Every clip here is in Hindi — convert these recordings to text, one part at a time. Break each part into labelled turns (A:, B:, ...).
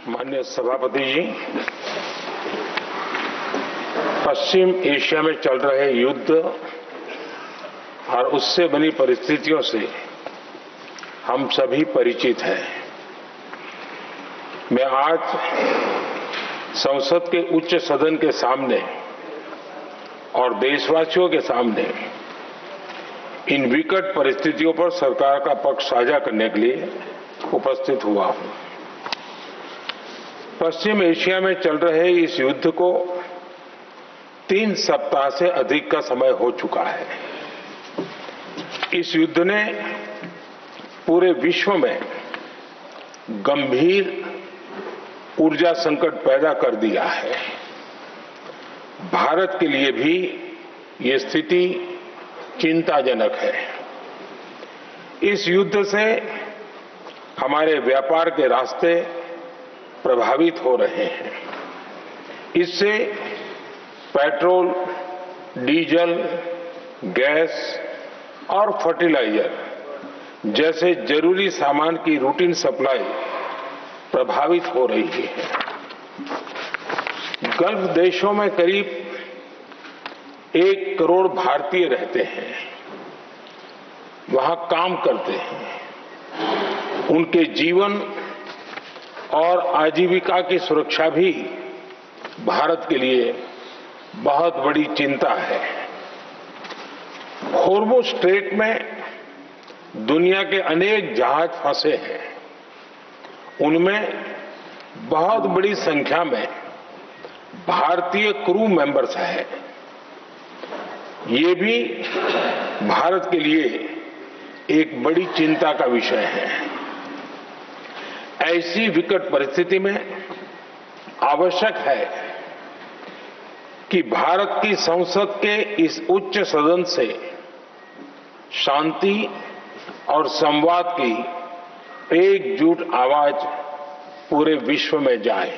A: माननीय सभापति जी, पश्चिम एशिया में चल रहे युद्ध और उससे बनी परिस्थितियों से हम सभी परिचित हैं। मैं आज संसद के उच्च सदन के सामने और देशवासियों के सामने इन विकट परिस्थितियों पर सरकार का पक्ष साझा करने के लिए उपस्थित हुआ हूं। पश्चिम एशिया में चल रहे इस युद्ध को 3 सप्ताह से अधिक का समय हो चुका है। इस युद्ध ने पूरे विश्व में गंभीर ऊर्जा संकट पैदा कर दिया है। भारत के लिए भी ये स्थिति चिंताजनक है। इस युद्ध से हमारे व्यापार के रास्ते प्रभावित हो रहे हैं। इससे पेट्रोल, डीजल, गैस और फर्टिलाइजर जैसे जरूरी सामान की रूटीन सप्लाई प्रभावित हो रही है। गल्फ देशों में करीब 1 करोड़ भारतीय रहते हैं, वहां काम करते हैं। उनके जीवन और आजीविका की सुरक्षा भी भारत के लिए बहुत बड़ी चिंता है। होर्मुज स्ट्रेट में दुनिया के अनेक जहाज फंसे हैं। उनमें बहुत बड़ी संख्या में भारतीय क्रू मेंबर्स हैं। ये भी भारत के लिए एक बड़ी चिंता का विषय है। ऐसी विकट परिस्थिति में आवश्यक है कि भारत की संसद के इस उच्च सदन से शांति और संवाद की एकजुट आवाज पूरे विश्व में जाए।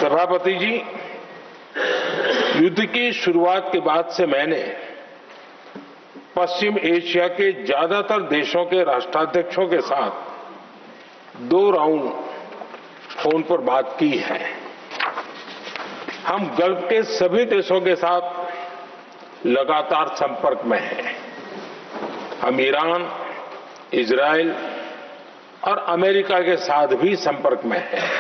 A: सभापति जी, युद्ध की शुरुआत के बाद से मैंने पश्चिम एशिया के ज्यादातर देशों के राष्ट्राध्यक्षों के साथ 2 राउंड फोन पर बात की है। हम गल्फ के सभी देशों के साथ लगातार संपर्क में हैं। हम ईरान, इजराइल और अमेरिका के साथ भी संपर्क में हैं।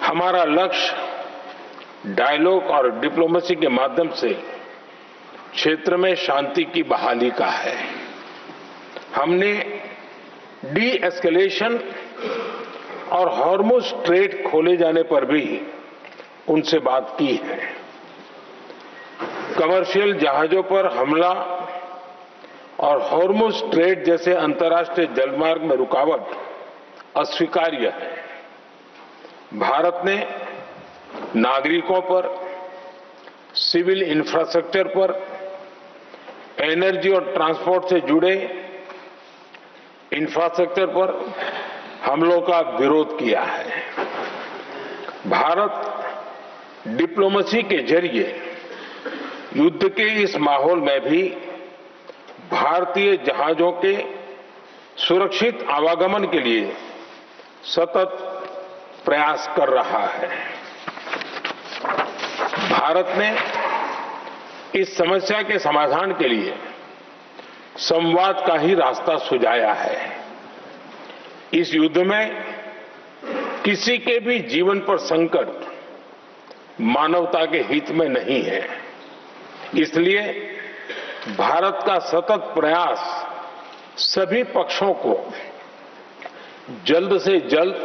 A: हमारा लक्ष्य डायलॉग और डिप्लोमेसी के माध्यम से क्षेत्र में शांति की बहाली का है। हमने डी एस्केलेशन और हॉर्मुज स्ट्रेट खोले जाने पर भी उनसे बात की है। कमर्शियल जहाजों पर हमला और हॉर्मुज स्ट्रेट जैसे अंतर्राष्ट्रीय जलमार्ग में रुकावट अस्वीकार्य है। भारत ने नागरिकों पर, सिविल इंफ्रास्ट्रक्चर पर, एनर्जी और ट्रांसपोर्ट से जुड़े इंफ्रास्ट्रक्चर पर हमलों का विरोध किया है। भारत डिप्लोमेसी के जरिए युद्ध के इस माहौल में भी भारतीय जहाजों के सुरक्षित आवागमन के लिए सतत प्रयास कर रहा है। भारत ने इस समस्या के समाधान के लिए संवाद का ही रास्ता सुझाया है। इस युद्ध में किसी के भी जीवन पर संकट मानवता के हित में नहीं है। इसलिए भारत का सतत प्रयास सभी पक्षों को जल्द से जल्द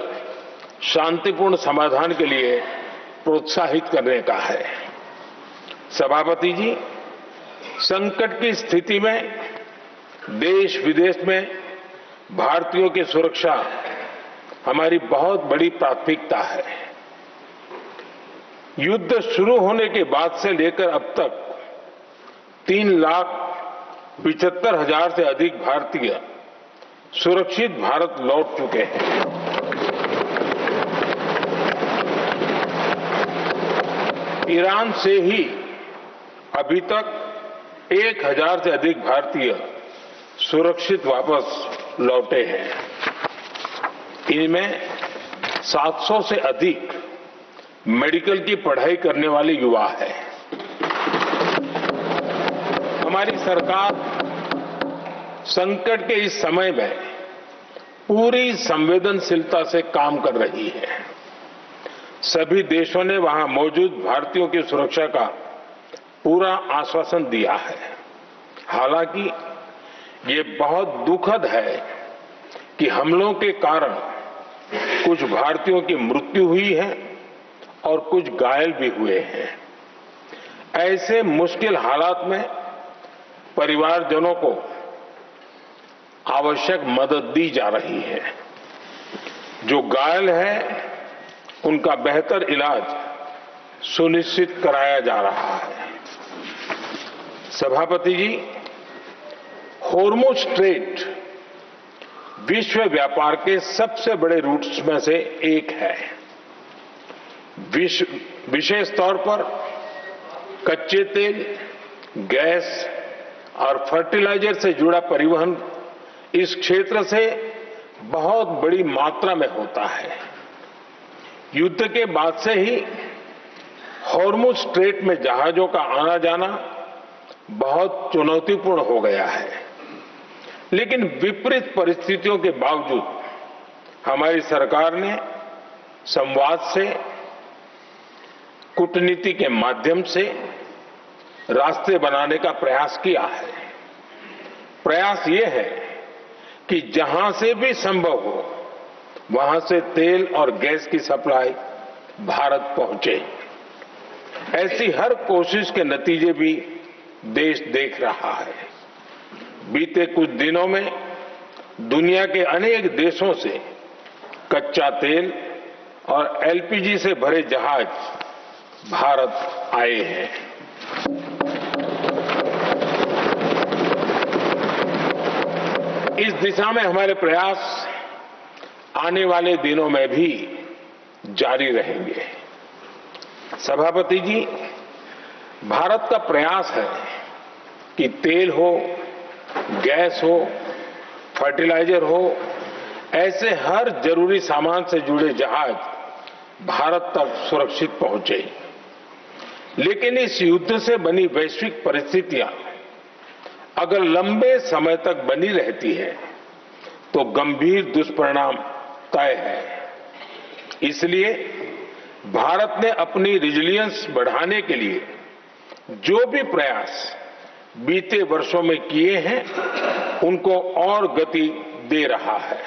A: शांतिपूर्ण समाधान के लिए प्रोत्साहित करने का है। सभापति जी, संकट की स्थिति में देश विदेश में भारतीयों की सुरक्षा हमारी बहुत बड़ी प्राथमिकता है। युद्ध शुरू होने के बाद से लेकर अब तक 3,75,000 से अधिक भारतीय सुरक्षित भारत लौट चुके हैं। ईरान से ही अभी तक 1,000 से अधिक भारतीय सुरक्षित वापस लौटे हैं। इनमें 700 से अधिक मेडिकल की पढ़ाई करने वाले युवा हैं। हमारी सरकार संकट के इस समय में पूरी संवेदनशीलता से काम कर रही है। सभी देशों ने वहां मौजूद भारतीयों की सुरक्षा का पूरा आश्वासन दिया है। हालांकि ये बहुत दुखद है कि हमलों के कारण कुछ भारतीयों की मृत्यु हुई है और कुछ घायल भी हुए हैं। ऐसे मुश्किल हालात में परिवारजनों को आवश्यक मदद दी जा रही है। जो घायल है उनका बेहतर इलाज सुनिश्चित कराया जा रहा है। सभापति जी, होर्मुज स्ट्रेट विश्व व्यापार के सबसे बड़े रूट्स में से एक है। विशेष तौर पर कच्चे तेल, गैस और फर्टिलाइजर से जुड़ा परिवहन इस क्षेत्र से बहुत बड़ी मात्रा में होता है। युद्ध के बाद से ही होर्मुज स्ट्रेट में जहाजों का आना जाना बहुत चुनौतीपूर्ण हो गया है। लेकिन विपरीत परिस्थितियों के बावजूद हमारी सरकार ने संवाद से, कूटनीति के माध्यम से रास्ते बनाने का प्रयास किया है। प्रयास ये है कि जहां से भी संभव हो वहां से तेल और गैस की सप्लाई भारत पहुंचे। ऐसी हर कोशिश के नतीजे भी देश देख रहा है। बीते कुछ दिनों में दुनिया के अनेक देशों से कच्चा तेल और एलपीजी से भरे जहाज भारत आए हैं। इस दिशा में हमारे प्रयास आने वाले दिनों में भी जारी रहेंगे। सभापति जी, भारत का प्रयास है कि तेल हो, गैस हो, फर्टिलाइजर हो, ऐसे हर जरूरी सामान से जुड़े जहाज भारत तक सुरक्षित पहुंचे। लेकिन इस युद्ध से बनी वैश्विक परिस्थितियां अगर लंबे समय तक बनी रहती है तो गंभीर दुष्परिणाम तय है। इसलिए भारत ने अपनी रेजिलियंस बढ़ाने के लिए जो भी प्रयास बीते वर्षों में किए हैं उनको और गति दे रहा है।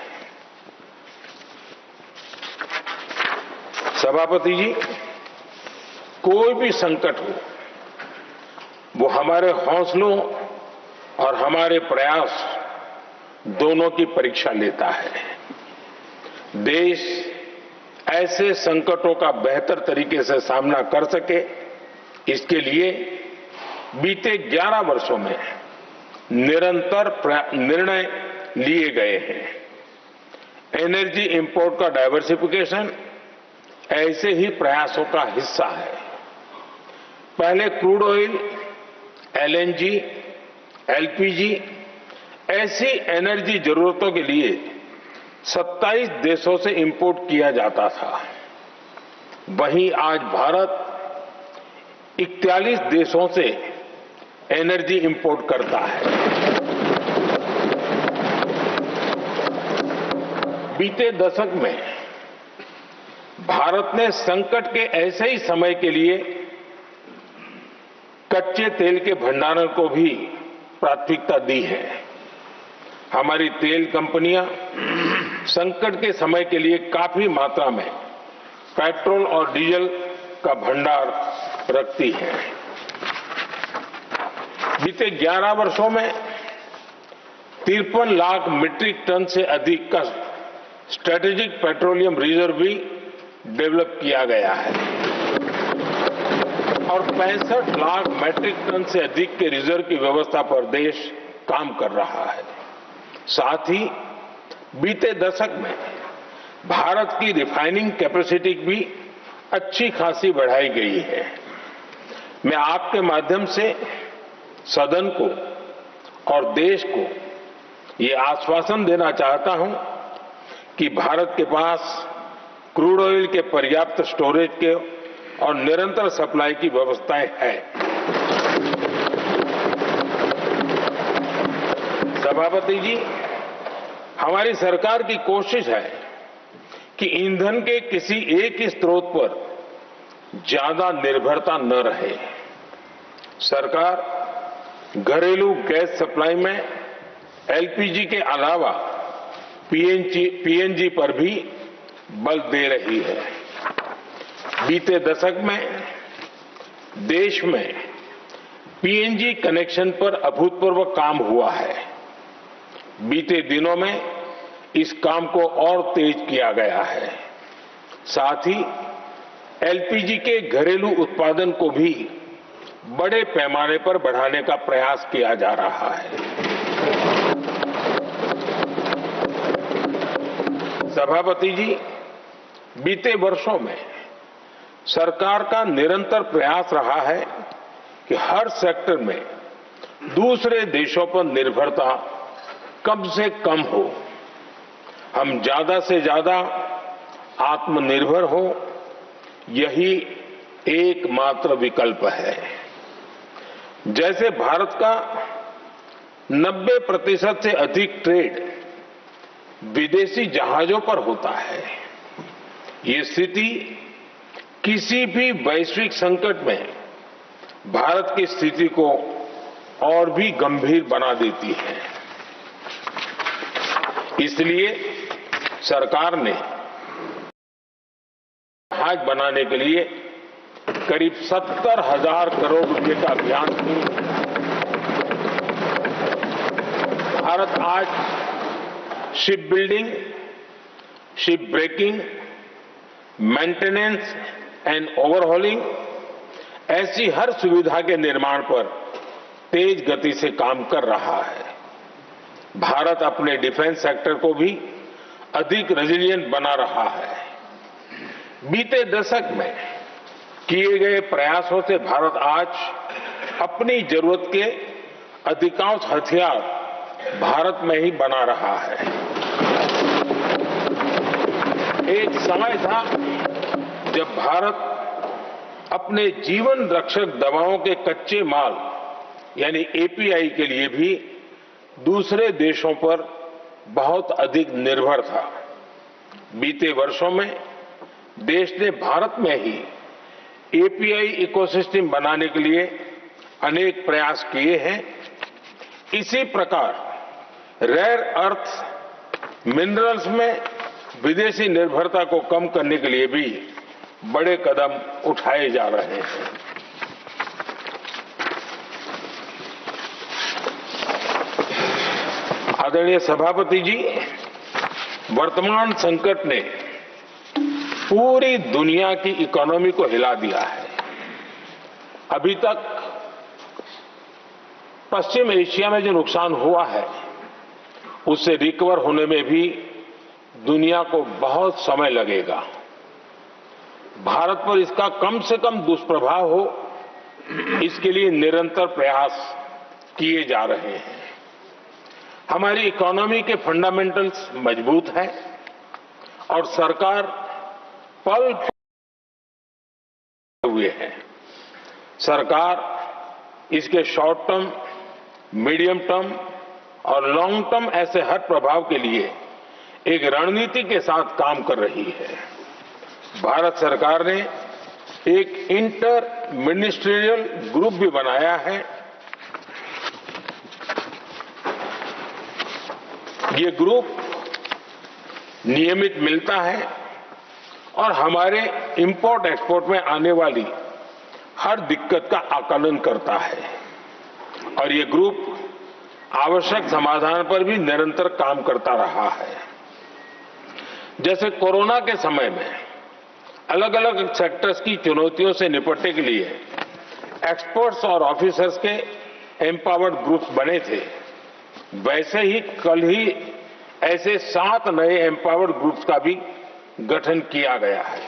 A: सभापति जी, कोई भी संकट हो वो हमारे हौसलों और हमारे प्रयास दोनों की परीक्षा लेता है। देश ऐसे संकटों का बेहतर तरीके से सामना कर सके, इसके लिए बीते 11 वर्षों में निरंतर निर्णय लिए गए हैं। एनर्जी इंपोर्ट का डाइवर्सिफिकेशन ऐसे ही प्रयासों का हिस्सा है। पहले क्रूड ऑयल, एलएनजी, एलपीजी ऐसी एनर्जी जरूरतों के लिए 27 देशों से इंपोर्ट किया जाता था। वहीं आज भारत 41 देशों से एनर्जी इंपोर्ट करता है। बीते दशक में भारत ने संकट के ऐसे ही समय के लिए कच्चे तेल के भंडारण को भी प्राथमिकता दी है। हमारी तेल कंपनियां संकट के समय के लिए काफी मात्रा में पेट्रोल और डीजल का भंडार रखती है। बीते 11 वर्षों में 53 लाख मीट्रिक टन से अधिक का स्ट्रेटेजिक पेट्रोलियम रिजर्व भी डेवलप किया गया है और 65 लाख मीट्रिक टन से अधिक के रिजर्व की व्यवस्था पर देश काम कर रहा है। साथ ही बीते दशक में भारत की रिफाइनिंग कैपेसिटी भी अच्छी खासी बढ़ाई गई है। मैं आपके माध्यम से सदन को और देश को ये आश्वासन देना चाहता हूं कि भारत के पास क्रूड ऑयल के पर्याप्त स्टोरेज के और निरंतर सप्लाई की व्यवस्थाएं हैं। सभापति जी, हमारी सरकार की कोशिश है कि ईंधन के किसी एक ही स्रोत पर ज्यादा निर्भरता न रहे। सरकार घरेलू गैस सप्लाई में एलपीजी के अलावा पीएनजी पर भी बल दे रही है। बीते दशक में देश में पीएनजी कनेक्शन पर अभूतपूर्व काम हुआ है। बीते दिनों में इस काम को और तेज किया गया है। साथ ही एलपीजी के घरेलू उत्पादन को भी बड़े पैमाने पर बढ़ाने का प्रयास किया जा रहा है। सभापति जी, बीते वर्षों में सरकार का निरंतर प्रयास रहा है कि हर सेक्टर में दूसरे देशों पर निर्भरता कम से कम हो। हम ज्यादा से ज्यादा आत्मनिर्भर हो, यही एकमात्र विकल्प है। जैसे भारत का 90% से अधिक ट्रेड विदेशी जहाजों पर होता है। ये स्थिति किसी भी वैश्विक संकट में भारत की स्थिति को और भी गंभीर बना देती है। इसलिए सरकार ने जहाज बनाने के लिए करीब 70,000 करोड़ रुपए का अभियान शुरू किया। भारत आज ship building, ship breaking, maintenance and overhauling ऐसी हर सुविधा के निर्माण पर तेज गति से काम कर रहा है। भारत अपने डिफेंस सेक्टर को भी अधिक रेजिलिएंट बना रहा है। बीते दशक में किए गए प्रयासों से भारत आज अपनी जरूरत के अधिकांश हथियार भारत में ही बना रहा है। एक समय था जब भारत अपने जीवन रक्षक दवाओं के कच्चे माल यानी एपीआई के लिए भी दूसरे देशों पर बहुत अधिक निर्भर था। बीते वर्षों में देश ने भारत में ही एपीआई इकोसिस्टम बनाने के लिए अनेक प्रयास किए हैं। इसी प्रकार रेयर अर्थ मिनरल्स में विदेशी निर्भरता को कम करने के लिए भी बड़े कदम उठाए जा रहे हैं। आदरणीय सभापति जी, वर्तमान संकट ने पूरी दुनिया की इकोनॉमी को हिला दिया है। अभी तक पश्चिम एशिया में जो नुकसान हुआ है उससे रिकवर होने में भी दुनिया को बहुत समय लगेगा। भारत पर इसका कम से कम दुष्प्रभाव हो, इसके लिए निरंतर प्रयास किए जा रहे हैं। हमारी इकोनॉमी के फंडामेंटल्स मजबूत हैं और सरकार पल हुए हैं। सरकार इसके शॉर्ट टर्म, मीडियम टर्म और लॉन्ग टर्म ऐसे हर प्रभाव के लिए एक रणनीति के साथ काम कर रही है। भारत सरकार ने एक इंटर मिनिस्ट्रियल ग्रुप भी बनाया है। ये ग्रुप नियमित मिलता है और हमारे इंपोर्ट एक्सपोर्ट में आने वाली हर दिक्कत का आकलन करता है और ये ग्रुप आवश्यक समाधान पर भी निरंतर काम करता रहा है। जैसे कोरोना के समय में अलग अलग सेक्टर्स की चुनौतियों से निपटने के लिए एक्सपर्ट्स और ऑफिसर्स के एम्पावर्ड ग्रुप्स बने थे, वैसे ही कल ही ऐसे 7 नए एम्पावर्ड ग्रुप्स का भी गठन किया गया है।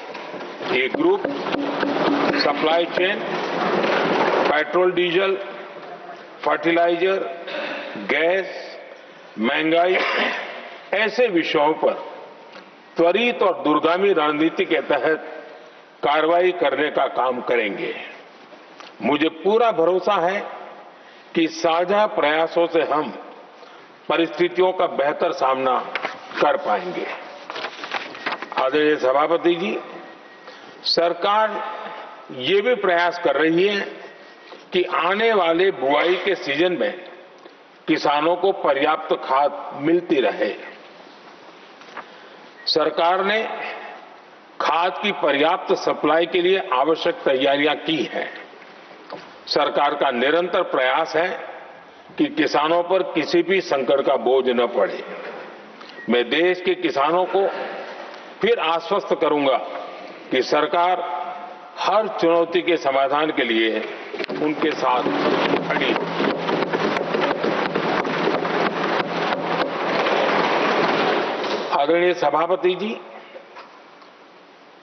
A: ये group supply chain, petrol diesel, fertiliser, gas, महंगाई ऐसे विषयों पर त्वरित और दूरगामी रणनीति के तहत कार्रवाई करने का काम करेंगे। मुझे पूरा भरोसा है कि साझा प्रयासों से हम परिस्थितियों का बेहतर सामना कर पाएंगे। आदरणीय सभापति जी, सरकार ये भी प्रयास कर रही है कि आने वाले बुआई के सीजन में किसानों को पर्याप्त खाद मिलती रहे। सरकार ने खाद की पर्याप्त सप्लाई के लिए आवश्यक तैयारियां की हैं। सरकार का निरंतर प्रयास है कि किसानों पर किसी भी संकट का बोझ न पड़े। मैं देश के किसानों को फिर आश्वस्त करूंगा कि सरकार हर चुनौती के समाधान के लिए उनके साथ खड़ी है। आदरणीय सभापति जी,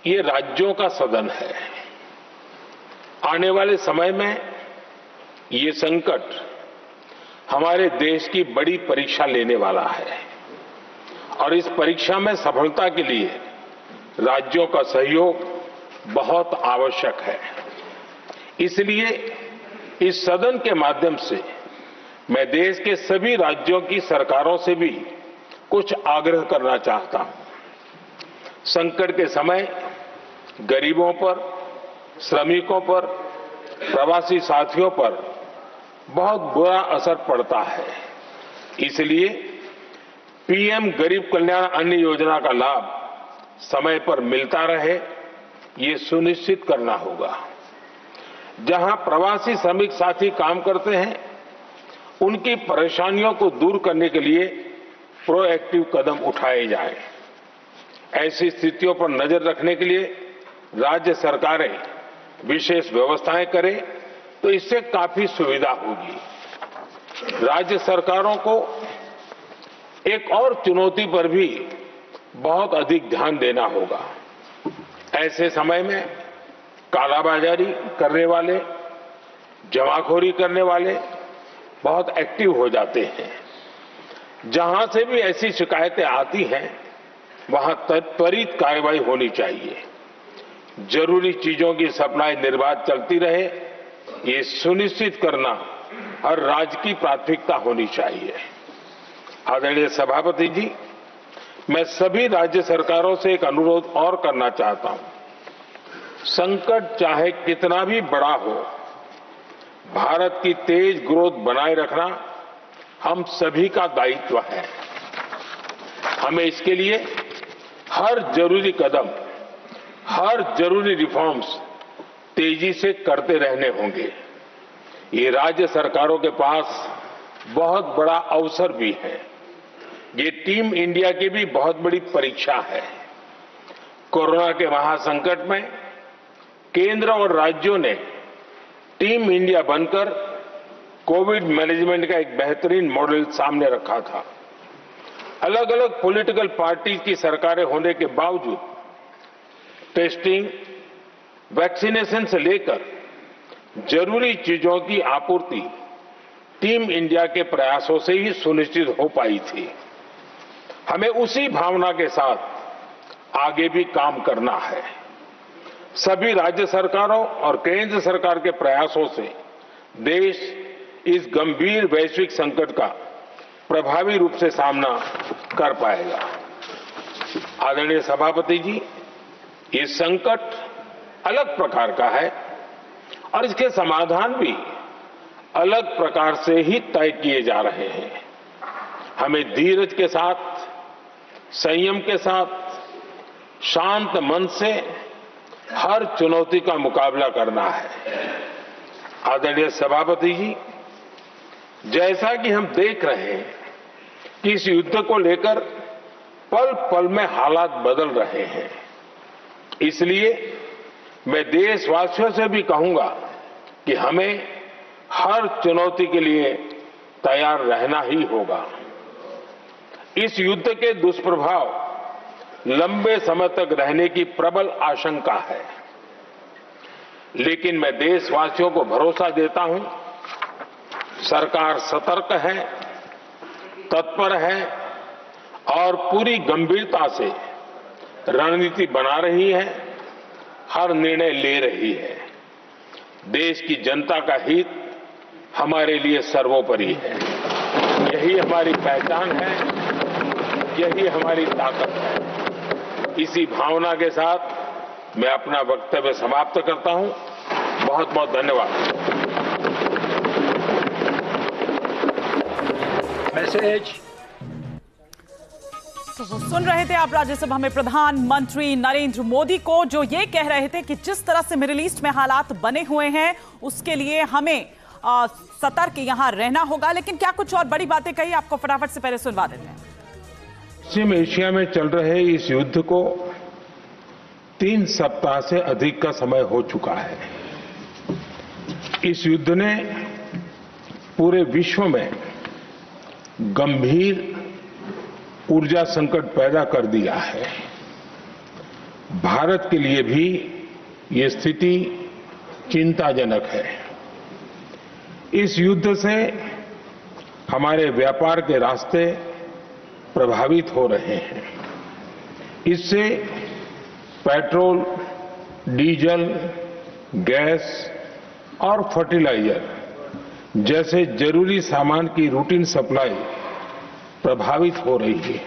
A: ये राज्यों का सदन है। आने वाले समय में ये संकट हमारे देश की बड़ी परीक्षा लेने वाला है और इस परीक्षा में सफलता के लिए राज्यों का सहयोग बहुत आवश्यक है। इसलिए इस सदन के माध्यम से मैं देश के सभी राज्यों की सरकारों से भी कुछ आग्रह करना चाहता हूं। संकट के समय गरीबों पर, श्रमिकों पर, प्रवासी साथियों पर बहुत बुरा असर पड़ता है। इसलिए पीएम गरीब कल्याण अन्न योजना का लाभ समय पर मिलता रहे, ये सुनिश्चित करना होगा। जहां प्रवासी श्रमिक साथी काम करते हैं, उनकी परेशानियों को दूर करने के लिए प्रोएक्टिव कदम उठाए जाएं। ऐसी स्थितियों पर नजर रखने के लिए राज्य सरकारें विशेष व्यवस्थाएं करें तो इससे काफी सुविधा होगी। राज्य सरकारों को एक और चुनौती पर भी बहुत अधिक ध्यान देना होगा। ऐसे समय में कालाबाजारी करने वाले, जमाखोरी करने वाले बहुत एक्टिव हो जाते हैं। जहां से भी ऐसी शिकायतें आती हैं, वहां त्वरित कार्रवाई होनी चाहिए। जरूरी चीजों की सप्लाई निर्बाध चलती रहे, ये सुनिश्चित करना हर राज्य की प्राथमिकता होनी चाहिए। आदरणीय सभापति जी, मैं सभी राज्य सरकारों से एक अनुरोध और करना चाहता हूं। संकट चाहे कितना भी बड़ा हो, भारत की तेज ग्रोथ बनाए रखना हम सभी का दायित्व है। हमें इसके लिए हर जरूरी कदम, हर जरूरी रिफॉर्म्स तेजी से करते रहने होंगे। ये राज्य सरकारों के पास बहुत बड़ा अवसर भी है। ये टीम इंडिया की भी बहुत बड़ी परीक्षा है। कोरोना के महासंकट में केंद्र और राज्यों ने टीम इंडिया बनकर कोविड मैनेजमेंट का एक बेहतरीन मॉडल सामने रखा था। अलग अलग पॉलिटिकल पार्टी की सरकारें होने के बावजूद टेस्टिंग, वैक्सीनेशन से लेकर जरूरी चीजों की आपूर्ति टीम इंडिया के प्रयासों से ही सुनिश्चित हो पाई थी। हमें उसी भावना के साथ आगे भी काम करना है। सभी राज्य सरकारों और केंद्र सरकार के प्रयासों से देश इस गंभीर वैश्विक संकट का प्रभावी रूप से सामना कर पाएगा। आदरणीय सभापति जी, ये संकट अलग प्रकार का है और इसके समाधान भी अलग प्रकार से ही तय किए जा रहे हैं। हमें धीरज के साथ, संयम के साथ, शांत मन से हर चुनौती का मुकाबला करना है। आदरणीय सभापति जी, जैसा कि हम देख रहे हैं कि इस युद्ध को लेकर पल पल में हालात बदल रहे हैं, इसलिए मैं देशवासियों से भी कहूंगा कि हमें हर चुनौती के लिए तैयार रहना ही होगा। इस युद्ध के दुष्प्रभाव लंबे समय तक रहने की प्रबल आशंका है, लेकिन मैं देशवासियों को भरोसा देता हूं, सरकार सतर्क है, तत्पर है और पूरी गंभीरता से रणनीति बना रही है, हर निर्णय ले रही है। देश की जनता का हित हमारे लिए सर्वोपरि है। यही हमारी पहचान है, यही हमारी ताकत है। इसी भावना के साथ मैं अपना वक्तव्य समाप्त करता हूं। बहुत बहुत धन्यवाद।
B: मैसेज।
C: तो सुन रहे थे आप राज्यसभा में प्रधानमंत्री नरेंद्र मोदी को, जो ये कह रहे थे कि जिस तरह से मिडिल ईस्ट में हालात बने हुए हैं उसके लिए हमें सतर्क यहां रहना होगा। लेकिन क्या कुछ और बड़ी बातें कही, आपको फटाफट से पहले सुनवा देते हैं।
A: पश्चिम एशिया में चल रहे इस युद्ध को 3 सप्ताह से अधिक का समय हो चुका है। इस युद्ध ने पूरे विश्व में गंभीर ऊर्जा संकट पैदा कर दिया है। भारत के लिए भी ये स्थिति चिंताजनक है। इस युद्ध से हमारे व्यापार के रास्ते प्रभावित हो रहे हैं। इससे पेट्रोल, डीजल, गैस और फर्टिलाइजर जैसे जरूरी सामान की रूटीन सप्लाई प्रभावित हो रही है।